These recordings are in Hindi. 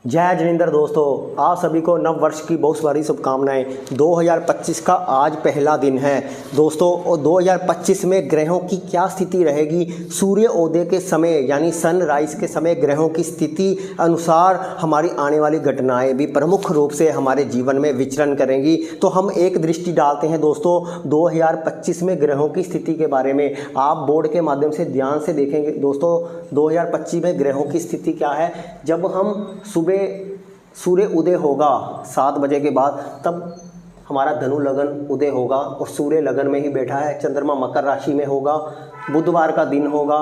जय जिनेंद्र दोस्तों, आप सभी को नव वर्ष की बहुत सारी शुभकामनाएं। 2025 का आज पहला दिन है दोस्तों, और 2025 में ग्रहों की क्या स्थिति रहेगी, सूर्योदय के समय यानी सनराइज के समय ग्रहों की स्थिति अनुसार हमारी आने वाली घटनाएं भी प्रमुख रूप से हमारे जीवन में विचरण करेंगी। तो हम एक दृष्टि डालते हैं दोस्तों 2025 में ग्रहों की स्थिति के बारे में। आप बोर्ड के माध्यम से ध्यान से देखेंगे दोस्तों 2025 में ग्रहों की स्थिति क्या है। जब हम सुबह सूर्य उदय होगा 7 बजे के बाद, तब हमारा धनु लगन उदय होगा और सूर्य लगन में ही बैठा है। चंद्रमा मकर राशि में होगा, बुधवार का दिन होगा,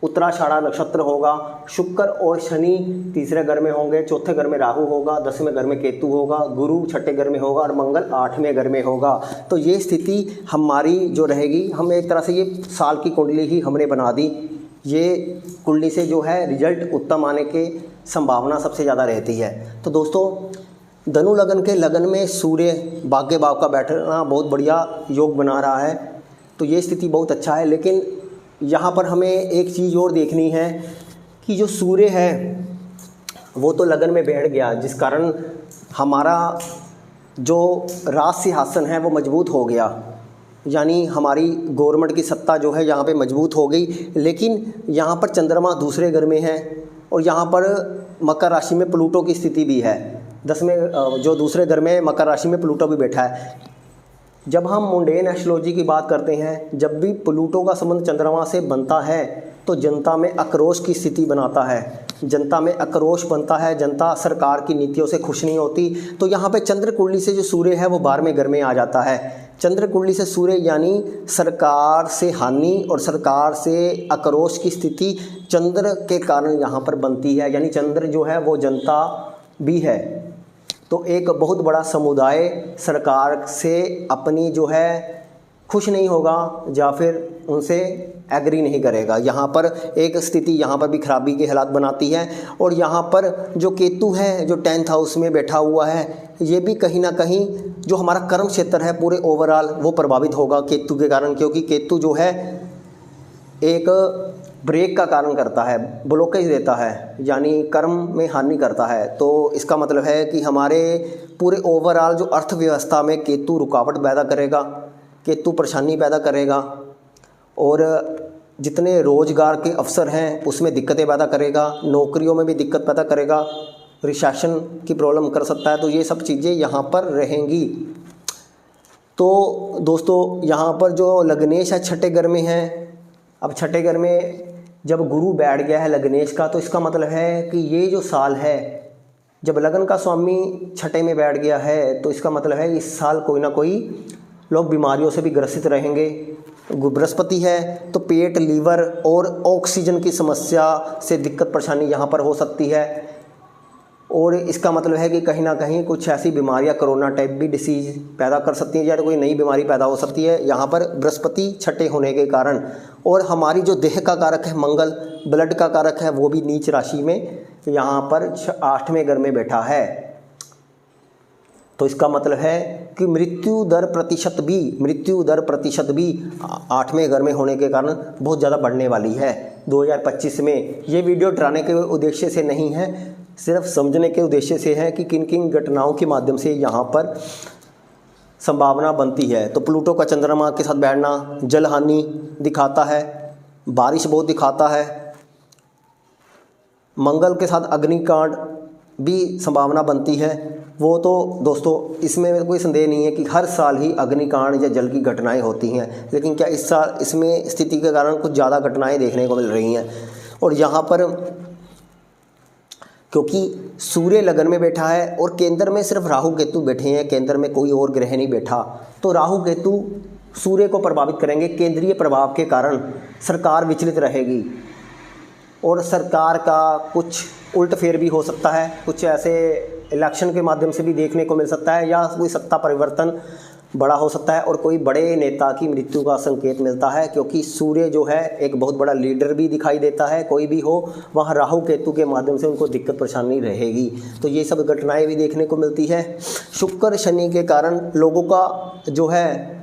उत्तराषाढ़ा नक्षत्र होगा, शुक्र और शनि तीसरे घर में होंगे, चौथे घर में राहु होगा, 10वें घर में केतु होगा, गुरु छठे घर में होगा और मंगल 8वें घर में होगा। तो ये स्थिति हमारी जो रहेगी, हम एक तरह से ये साल की कुंडली ही हमने बना दी। ये कुंडली से जो है रिजल्ट उत्तम आने के संभावना सबसे ज़्यादा रहती है। तो दोस्तों धनु लगन के लगन में सूर्य भाग्य भाव का बैठना बहुत बढ़िया योग बना रहा है, तो ये स्थिति बहुत अच्छा है। लेकिन यहाँ पर हमें एक चीज़ और देखनी है कि जो सूर्य है वो तो लगन में बैठ गया, जिस कारण हमारा जो राज सिंहासन है वो मजबूत हो गया, यानी हमारी गवर्नमेंट की सत्ता जो है यहाँ पे मजबूत हो गई। लेकिन यहाँ पर चंद्रमा दूसरे घर में है और यहाँ पर मकर राशि में प्लूटो की स्थिति भी है। 10वें जो दूसरे घर में मकर राशि में प्लूटो भी बैठा है। जब हम मुंडेन एस्ट्रोलॉजी की बात करते हैं, जब भी प्लूटो का संबंध चंद्रमा से बनता है तो जनता में आक्रोश की स्थिति बनाता है, जनता में आक्रोश बनता है, जनता सरकार की नीतियों से खुश नहीं होती। तो यहाँ पे चंद्र कुंडली से जो सूर्य है वो 12वें घर में आ जाता है। चंद्र कुंडली से सूर्य यानी सरकार से हानि और सरकार से आक्रोश की स्थिति चंद्र के कारण यहाँ पर बनती है, यानी चंद्र जो है वो जनता भी है। तो एक बहुत बड़ा समुदाय सरकार से अपनी जो है खुश नहीं होगा या फिर उनसे एग्री नहीं करेगा। यहाँ पर एक स्थिति यहाँ पर भी खराबी के हालात बनाती है। और यहाँ पर जो केतु है जो 10th हाउस में बैठा हुआ है, ये भी कहीं ना कहीं जो हमारा कर्म क्षेत्र है पूरे ओवरऑल वो प्रभावित होगा केतु के कारण, क्योंकि केतु जो है एक ब्रेक का कारण करता है, ब्लॉकेज देता है, यानी कर्म में हानि करता है। तो इसका मतलब है कि हमारे पूरे ओवरऑल जो अर्थव्यवस्था में केतु रुकावट पैदा करेगा, केतु परेशानी पैदा करेगा और जितने रोजगार के अवसर हैं उसमें दिक्कतें पैदा करेगा, नौकरियों में भी दिक्कत पैदा करेगा, रिसेशन की प्रॉब्लम कर सकता है। तो ये सब चीज़ें यहाँ पर रहेंगी। तो दोस्तों यहाँ पर जो लग्नेश है छठे घर में है। अब छठे घर में जब गुरु बैठ गया है लग्नेश का, तो इसका मतलब है कि ये जो साल है, जब लगन का स्वामी छठे में बैठ गया है तो इसका मतलब है इस साल कोई ना कोई लोग बीमारियों से भी ग्रसित रहेंगे। बृहस्पति है तो पेट, लीवर और ऑक्सीजन की समस्या से दिक्कत परेशानी यहाँ पर हो सकती है। और इसका मतलब है कि कहीं ना कहीं कुछ ऐसी बीमारियाँ कोरोना टाइप भी डिसीज़ पैदा कर सकती हैं या कोई नई बीमारी पैदा हो सकती है यहाँ पर बृहस्पति छठे होने के कारण। और हमारी जो देह का कारक है मंगल, ब्लड का कारक है, वो भी नीच राशि में यहाँ पर 8वें घर में बैठा है। तो इसका मतलब है कि मृत्यु दर प्रतिशत भी 8वें घर में होने के कारण बहुत ज़्यादा बढ़ने वाली है 2025 में। ये वीडियो डराने के उद्देश्य से नहीं है, सिर्फ समझने के उद्देश्य से है कि किन किन घटनाओं के माध्यम से यहाँ पर संभावना बनती है। तो प्लूटो का चंद्रमा के साथ बैठना जल हानि दिखाता है, बारिश बहुत दिखाता है। मंगल के साथ अग्निकांड भी संभावना बनती है। वो तो दोस्तों इसमें कोई संदेह नहीं है कि हर साल ही अग्निकांड या जल की घटनाएं होती हैं, लेकिन क्या इस साल इसमें स्थिति के कारण कुछ ज़्यादा घटनाएं देखने को मिल रही हैं। और यहाँ पर क्योंकि सूर्य लगन में बैठा है और केंद्र में सिर्फ राहु केतु बैठे हैं, केंद्र में कोई और ग्रह नहीं बैठा, तो राहु केतु सूर्य को प्रभावित करेंगे। केंद्रीय प्रभाव के कारण सरकार विचलित रहेगी और सरकार का कुछ उल्टफेर भी हो सकता है, कुछ ऐसे इलेक्शन के माध्यम से भी देखने को मिल सकता है या कोई सत्ता परिवर्तन बड़ा हो सकता है और कोई बड़े नेता की मृत्यु का संकेत मिलता है, क्योंकि सूर्य जो है एक बहुत बड़ा लीडर भी दिखाई देता है। कोई भी हो वहाँ राहु केतु के माध्यम से उनको दिक्कत परेशानी रहेगी। तो ये सब घटनाएं भी देखने को मिलती है। शुक्र शनि के कारण लोगों का जो है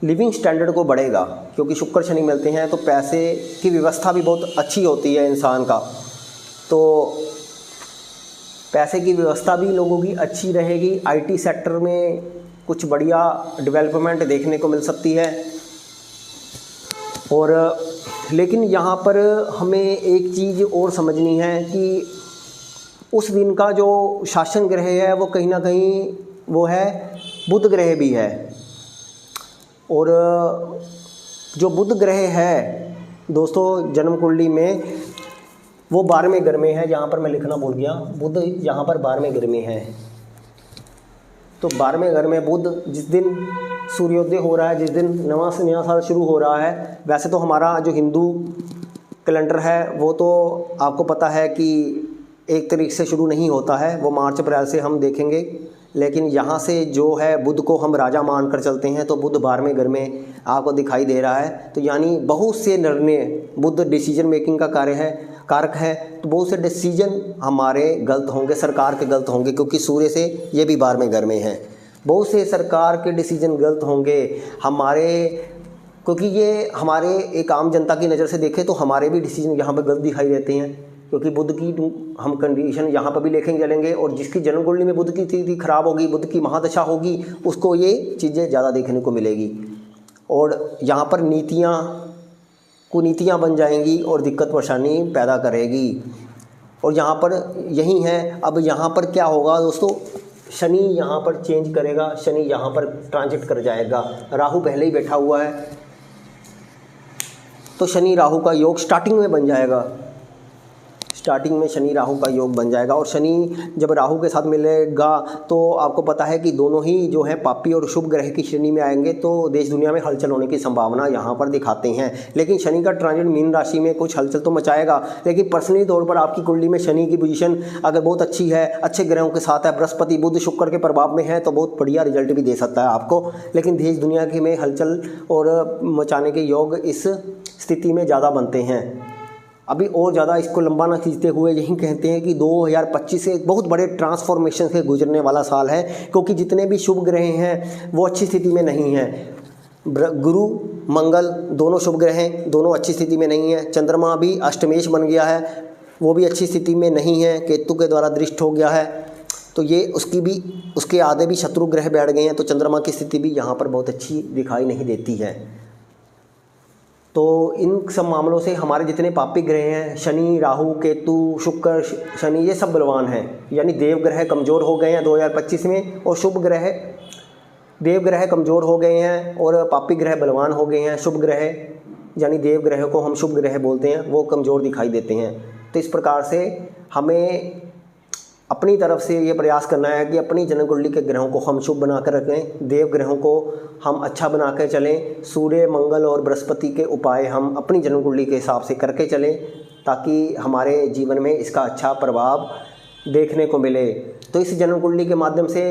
लिविंग स्टैंडर्ड को बढ़ेगा, क्योंकि शुक्र शनि मिलते हैं तो पैसे की व्यवस्था भी बहुत अच्छी होती है इंसान का। तो पैसे की व्यवस्था भी लोगों की अच्छी रहेगी। आईटी सेक्टर में कुछ बढ़िया डेवलपमेंट देखने को मिल सकती है। और लेकिन यहाँ पर हमें एक चीज़ और समझनी है कि उस दिन का जो शासन ग्रह है वो कहीं ना कहीं वो है बुध ग्रह भी है। और जो बुध ग्रह है दोस्तों जन्म कुंडली में वो 12वें घर में है। यहाँ पर मैं लिखना भूल गया, बुध यहाँ पर 12वें घर में है। तो 12वें घर में बुध जिस दिन सूर्योदय हो रहा है, जिस दिन नया साल शुरू हो रहा है, वैसे तो हमारा जो हिंदू कैलेंडर है वो तो आपको पता है कि 1 तारीख से शुरू नहीं होता है, वो मार्च अप्रैल से हम देखेंगे। लेकिन यहाँ से जो है बुध को हम राजा मान कर चलते हैं, तो बुध 12वें घर में आपको दिखाई दे रहा है। तो यानी बहुत से निर्णय, बुध डिसीजन मेकिंग का कारक है, तो बहुत से डिसीजन हमारे गलत होंगे, सरकार के गलत होंगे, क्योंकि सूर्य से ये भी 12वें घर में है। बहुत से सरकार के डिसीजन गलत होंगे हमारे, क्योंकि ये हमारे एक आम जनता की नज़र से देखें तो हमारे भी डिसीजन यहाँ पर गलत दिखाई देते हैं, क्योंकि बुध की हम कंडीशन यहाँ पर भी लेके चलेंगे। और जिसकी जन्म कुंडली में बुध की स्थिति खराब होगी, बुध की महादशा होगी, उसको ये चीज़ें ज़्यादा देखने को मिलेगी। और यहाँ पर कुनीतियाँ बन जाएंगी और दिक्कत परेशानी पैदा करेगी। और यहाँ पर यही है। अब यहाँ पर क्या होगा दोस्तों, शनि यहाँ पर चेंज करेगा, शनि यहाँ पर ट्रांजिट कर जाएगा। राहु पहले ही बैठा हुआ है, तो शनि राहु का योग स्टार्टिंग में बन जाएगा। स्टार्टिंग में शनि राहु का योग बन जाएगा। और शनि जब राहु के साथ मिलेगा तो आपको पता है कि दोनों ही जो है पापी और शुभ ग्रह की श्रेणी में आएंगे, तो देश दुनिया में हलचल होने की संभावना यहाँ पर दिखाते हैं। लेकिन शनि का ट्रांजिट मीन राशि में कुछ हलचल तो मचाएगा, लेकिन पर्सनली तौर पर आपकी कुंडली में शनि की पोजीशन अगर बहुत अच्छी है, अच्छे ग्रहों के साथ है, बृहस्पति बुध शुक्र के प्रभाव में है, तो बहुत बढ़िया रिजल्ट भी दे सकता है आपको। लेकिन देश दुनिया के में हलचल और मचाने के योग इस स्थिति में ज़्यादा बनते हैं। अभी और ज़्यादा इसको लंबा ना खींचते हुए यही कहते हैं कि 2025 एक बहुत बड़े ट्रांसफॉर्मेशन से गुजरने वाला साल है, क्योंकि जितने भी शुभ ग्रह हैं वो अच्छी स्थिति में नहीं हैं। गुरु मंगल दोनों शुभ ग्रह हैं, दोनों अच्छी स्थिति में नहीं है। चंद्रमा भी अष्टमेश बन गया है, वो भी अच्छी स्थिति में नहीं है, केतु के द्वारा दृष्ट हो गया है, तो ये उसके आधे भी शत्रु ग्रह बैठ गए हैं। तो चंद्रमा की स्थिति भी यहाँ पर बहुत अच्छी दिखाई नहीं देती है। तो इन सब मामलों से हमारे जितने पापी ग्रह हैं, शनि राहु केतु शुक्र शनि, ये सब बलवान हैं। यानी देव ग्रह कमज़ोर हो गए हैं 2025 में, और देव ग्रह कमज़ोर हो गए हैं और पापी ग्रह बलवान हो गए हैं। शुभ ग्रह यानी देव ग्रह को हम शुभ ग्रह बोलते हैं, वो कमज़ोर दिखाई देते हैं। तो इस प्रकार से हमें अपनी तरफ से ये प्रयास करना है कि अपनी जन्म कुंडली के ग्रहों को हम शुभ बना कर रखें, देव ग्रहों को हम अच्छा बना कर चलें। सूर्य मंगल और बृहस्पति के उपाय हम अपनी जन्म कुंडली के हिसाब से करके चलें, ताकि हमारे जीवन में इसका अच्छा प्रभाव देखने को मिले। तो इस जन्म कुंडली के माध्यम से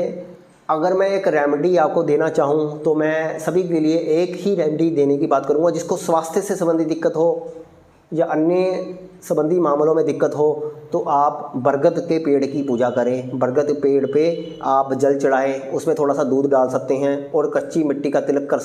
अगर मैं एक रेमेडी आपको देना चाहूँ तो मैं सभी के लिए एक ही रेमेडी देने की बात करूँगा। जिसको स्वास्थ्य से संबंधित दिक्कत हो या अन्य संबंधी मामलों में दिक्कत हो, तो आप बरगद के पेड़ की पूजा करें। बरगद पेड़ पे आप जल चढ़ाएं, उसमें थोड़ा सा दूध डाल सकते हैं और कच्ची मिट्टी का तिलक कर